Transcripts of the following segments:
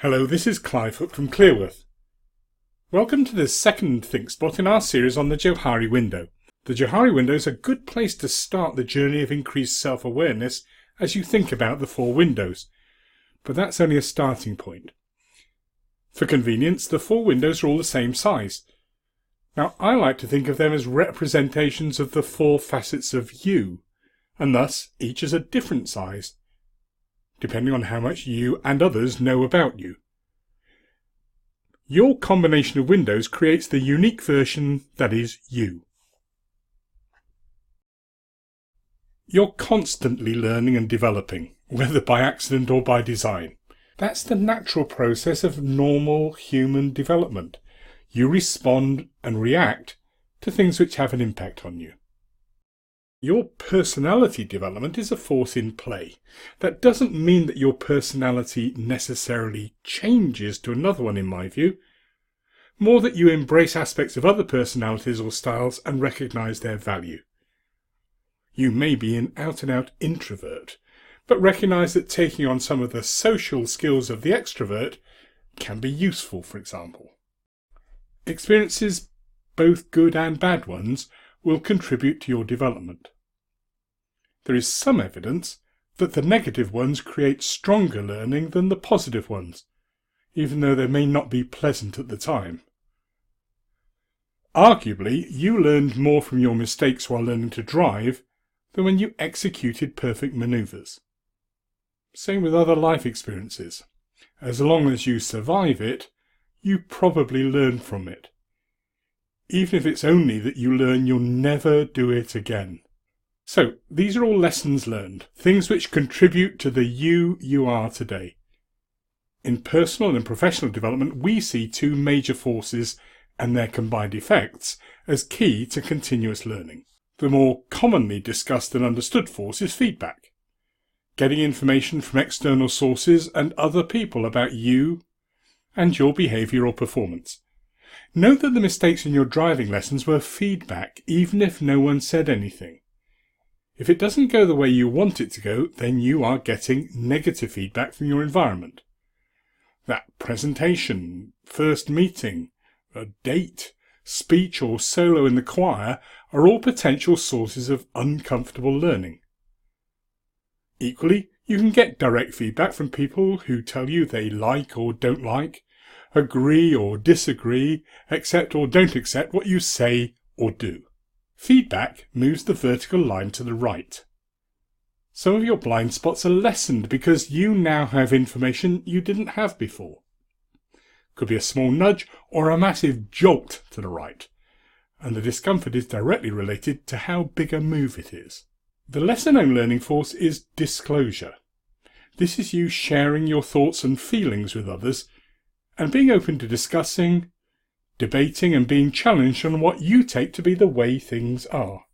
Hello, this is Clive Hook from Clearworth. Welcome to the second Think Spot in our series on the Johari window. The Johari window is a good place to start the journey of increased self-awareness as you think about the four windows. But that's only a starting point. For convenience, the four windows are all the same size. Now, I like to think of them as representations of the four facets of you, and thus each is a different size, depending on how much you and others know about you. Your combination of windows creates the unique version that is you. You're constantly learning and developing, whether by accident or by design. That's the natural process of normal human development. You respond and react to things which have an impact on you. Your personality development is a force in play. That doesn't mean that your personality necessarily changes to another one, in my view. More that you embrace aspects of other personalities or styles and recognise their value. You may be an out-and-out introvert, but recognise that taking on some of the social skills of the extrovert can be useful, for example. Experiences, both good and bad ones, will contribute to your development. There is some evidence that the negative ones create stronger learning than the positive ones, even though they may not be pleasant at the time. Arguably, you learned more from your mistakes while learning to drive than when you executed perfect manoeuvres. Same with other life experiences. As long as you survive it, you probably learn from it. Even if it's only that you learn you'll never do it again. So, these are all lessons learned, things which contribute to the you are today. In personal and professional development, we see two major forces and their combined effects as key to continuous learning. The more commonly discussed and understood force is feedback. Getting information from external sources and other people about you and your behaviour or performance. Note that the mistakes in your driving lessons were feedback, even if no one said anything. If it doesn't go the way you want it to go, then you are getting negative feedback from your environment. That presentation, first meeting, a date, speech or solo in the choir are all potential sources of uncomfortable learning. Equally, you can get direct feedback from people who tell you they like or don't like, agree or disagree, accept or don't accept what you say or do. Feedback moves the vertical line to the right. Some of your blind spots are lessened because you now have information you didn't have before. Could be a small nudge or a massive jolt to the right, and the discomfort is directly related to how big a move it is. The lesser-known learning force is disclosure. This is you sharing your thoughts and feelings with others and being open to discussing, debating and being challenged on what you take to be the way things are.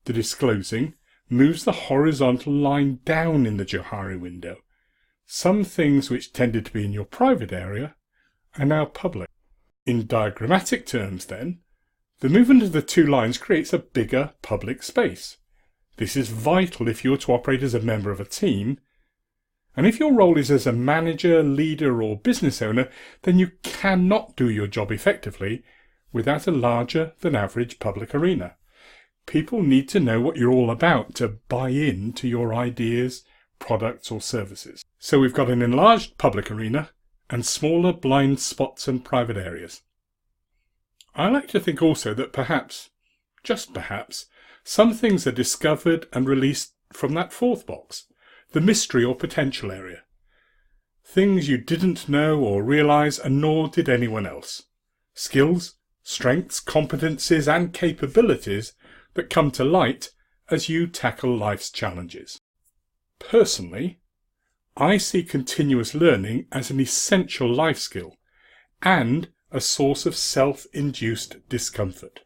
The disclosing moves the horizontal line down in the Johari window. Some things which tended to be in your private area are now public. In diagrammatic terms, then, the movement of the two lines creates a bigger public space. This is vital if you are to operate as a member of a team, and if your role is as a manager, leader or business owner, then you cannot do your job effectively without a larger than average public arena. People need to know what you're all about to buy in to your ideas, products or services. So we've got an enlarged public arena and smaller blind spots and private areas. I like to think also that perhaps, just perhaps, some things are discovered and released from that fourth box, the mystery or potential area. Things you didn't know or realise, and nor did anyone else. Skills, strengths, competencies and capabilities that come to light as you tackle life's challenges. Personally, I see continuous learning as an essential life skill and a source of self-induced discomfort.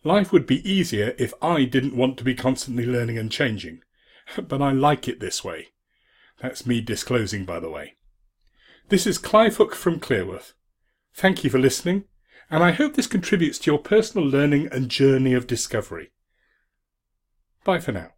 Life would be easier if I didn't want to be constantly learning and changing, but I like it this way. That's me disclosing, by the way. This is Clive Hook from Clearworth. Thank you for listening, and I hope this contributes to your personal learning and journey of discovery. Bye for now.